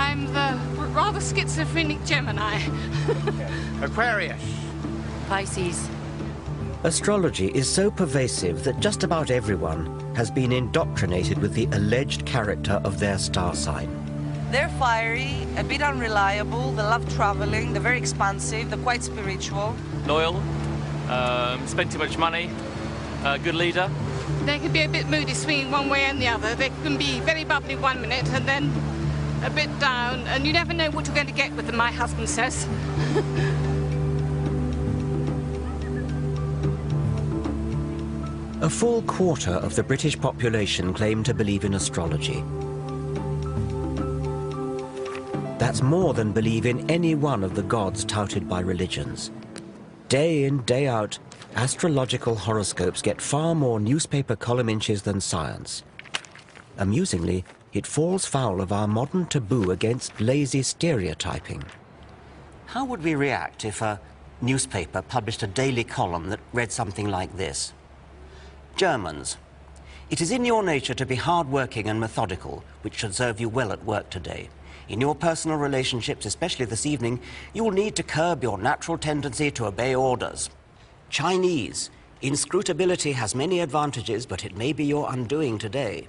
I'm the rather schizophrenic Gemini. Aquarius. Pisces. Astrology is so pervasive that just about everyone has been indoctrinated with the alleged character of their star sign. They're fiery, a bit unreliable, they love traveling, they're very expansive, they're quite spiritual. Loyal, spend too much money, good leader. They can be a bit moody, swinging one way and the other. They can be very bubbly 1 minute and then a bit down, and you never know what you're going to get with them, my husband says. A full quarter of the British population claim to believe in astrology. That's more than believe in any one of the gods touted by religions. Day in, day out, astrological horoscopes get far more newspaper column inches than science. Amusingly, it falls foul of our modern taboo against lazy stereotyping. How would we react if a newspaper published a daily column that read something like this? Germans, it is in your nature to be hard-working and methodical, which should serve you well at work today. In your personal relationships, especially this evening, you will need to curb your natural tendency to obey orders. Chinese, inscrutability has many advantages, but it may be your undoing today.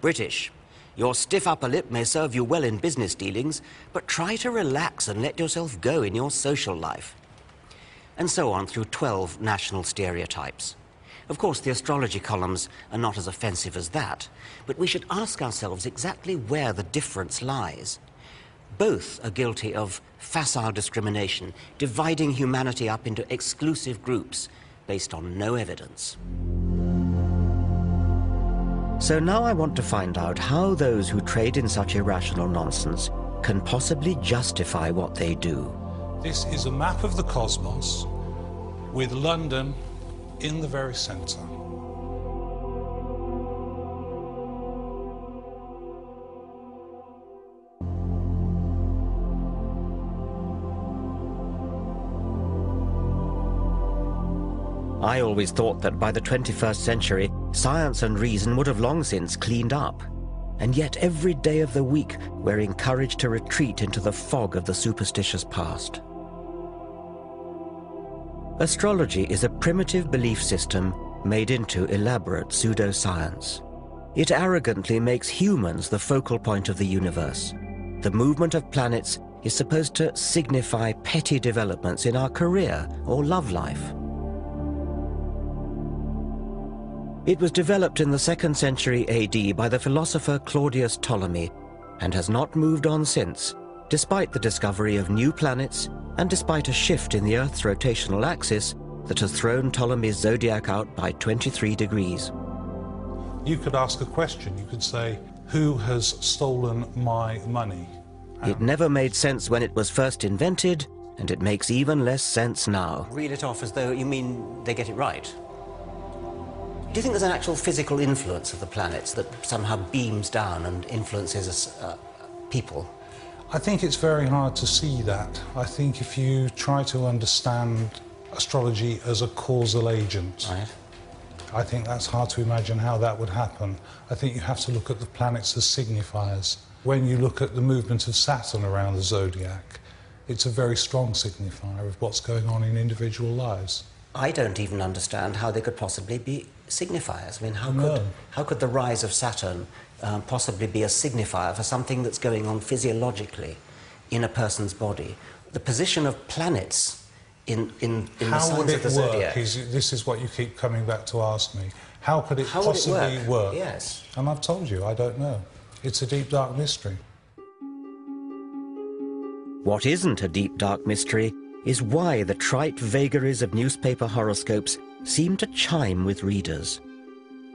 British, your stiff upper lip may serve you well in business dealings, but try to relax and let yourself go in your social life. And so on through 12 national stereotypes. Of course, the astrology columns are not as offensive as that, but we should ask ourselves exactly where the difference lies. Both are guilty of facile discrimination, dividing humanity up into exclusive groups based on no evidence. So now I want to find out how those who trade in such irrational nonsense can possibly justify what they do. This is a map of the cosmos with London in the very center. I always thought that by the 21st century, science and reason would have long since cleaned up. And yet every day of the week, we're encouraged to retreat into the fog of the superstitious past. Astrology is a primitive belief system made into elaborate pseudoscience. It arrogantly makes humans the focal point of the universe. The movement of planets is supposed to signify petty developments in our career or love life. It was developed in the 2nd century AD by the philosopher Claudius Ptolemy and has not moved on since, despite the discovery of new planets and despite a shift in the Earth's rotational axis that has thrown Ptolemy's zodiac out by 23 degrees. You could ask a question. You could say, who has stolen my money? It never made sense when it was first invented, and it makes even less sense now. Read it off as though you mean they get it right. Do you think there's an actual physical influence of the planets that somehow beams down and influences people? I think it's very hard to see that. I think if you try to understand astrology as a causal agent, right, I think that's hard to imagine how that would happen. I think you have to look at the planets as signifiers. When you look at the movement of Saturn around the zodiac, it's a very strong signifier of what's going on in individual lives. I don't even understand how they could possibly be signifiers. I mean, how could the rise of Saturn possibly be a signifier for something that's going on physiologically in a person's body? The position of planets in the signs of the zodiac. This is what you keep coming back to ask me. How could it possibly work? Yes. And I've told you, I don't know. It's a deep, dark mystery. What isn't a deep, dark mystery is why the trite vagaries of newspaper horoscopes seem to chime with readers.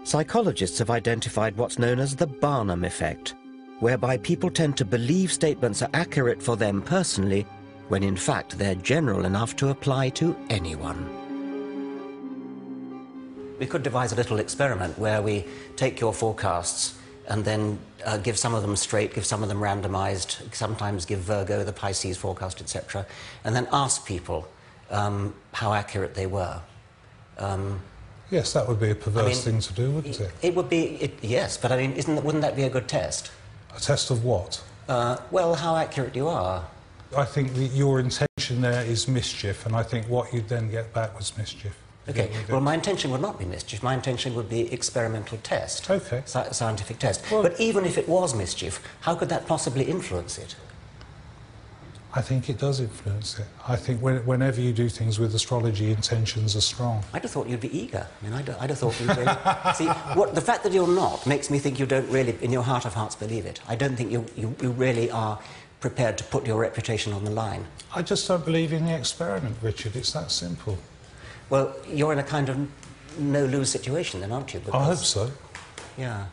Psychologists have identified what's known as the Barnum effect, whereby people tend to believe statements are accurate for them personally, when in fact they're general enough to apply to anyone. We could devise a little experiment where we take your forecasts and then give some of them straight, give some of them randomized, sometimes give Virgo the Pisces forecast, etc., and then ask people how accurate they were. Yes, that would be a perverse thing to do, wouldn't it? It would be, yes, but I mean, wouldn't that be a good test? A test of what? Well, how accurate you are. I think that your intention there is mischief, and I think what you'd then get back was mischief. Okay, well, my intention would not be mischief. My intention would be experimental test. Okay. Scientific test. Well, but even if it was mischief, how could that possibly influence it? I think it does influence it. I think whenever you do things with astrology, intentions are strong. I'd have thought you'd be eager. I mean, I'd have thought you'd really... See, the fact that you're not makes me think you don't really, in your heart of hearts, believe it. I don't think you really are prepared to put your reputation on the line. I just don't believe in the experiment, Richard. It's that simple. Well, you're in a kind of no-lose situation then, aren't you? I hope so. Yeah.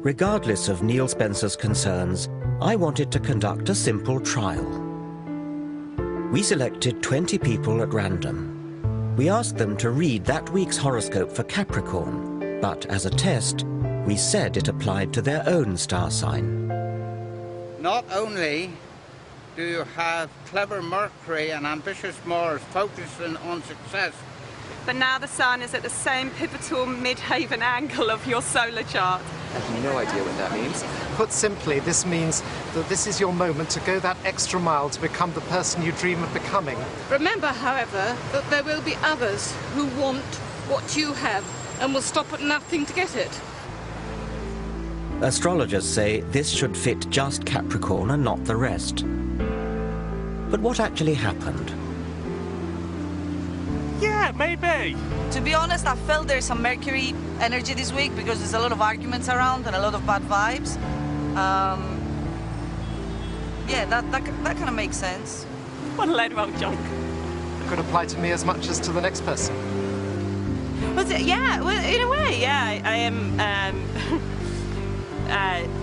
Regardless of Neil Spencer's concerns, I wanted to conduct a simple trial. We selected 20 people at random. We asked them to read that week's horoscope for Capricorn, but as a test, we said it applied to their own star sign. Not only do you have clever Mercury and ambitious Mars focusing on success, but now the Sun is at the same pivotal midhaven angle of your solar chart. I have no idea what that means. Put simply, this means that this is your moment to go that extra mile to become the person you dream of becoming. Remember, however, that there will be others who want what you have and will stop at nothing to get it. Astrologers say this should fit just Capricorn and not the rest. But what actually happened? Yeah, maybe. To be honest, I felt there's some Mercury energy this week because there's a lot of arguments around and a lot of bad vibes. Yeah, that kind of makes sense. What a load of old junk. It could apply to me as much as to the next person. Yeah, well, in a way, yeah. I am,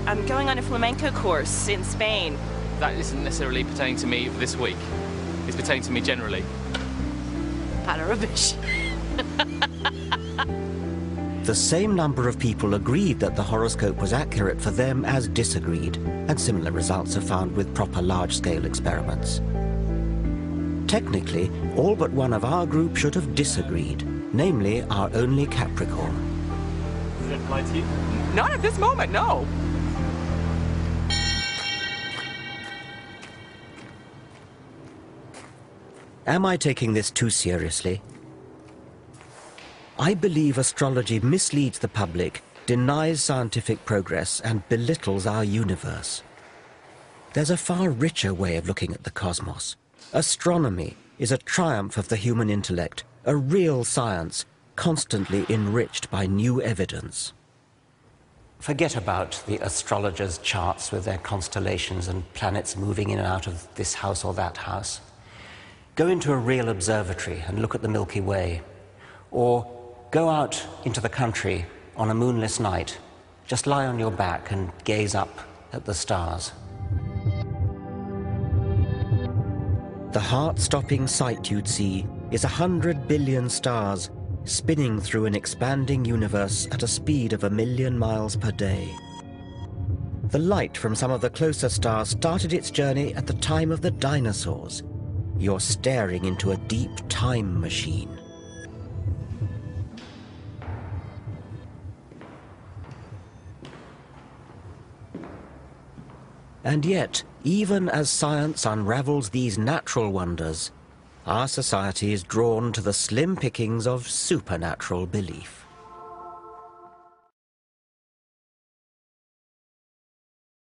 I'm going on a flamenco course in Spain. That isn't necessarily pertaining to me this week. It's pertaining to me generally. Pile of rubbish. The same number of people agreed that the horoscope was accurate for them as disagreed, and similar results are found with proper large-scale experiments. Technically, all but one of our group should have disagreed, namely our only Capricorn. Does it apply to you? Not at this moment, no. Am I taking this too seriously? I believe astrology misleads the public, denies scientific progress, and belittles our universe. There's a far richer way of looking at the cosmos. Astronomy is a triumph of the human intellect, a real science, constantly enriched by new evidence. Forget about the astrologers' charts with their constellations and planets moving in and out of this house or that house. Go into a real observatory and look at the Milky Way. Or go out into the country on a moonless night. Just lie on your back and gaze up at the stars. The heart-stopping sight you'd see is 100 billion stars spinning through an expanding universe at a speed of 1 million miles per day. The light from some of the closer stars started its journey at the time of the dinosaurs. You're staring into a deep time machine. And yet, even as science unravels these natural wonders, our society is drawn to the slim pickings of supernatural belief.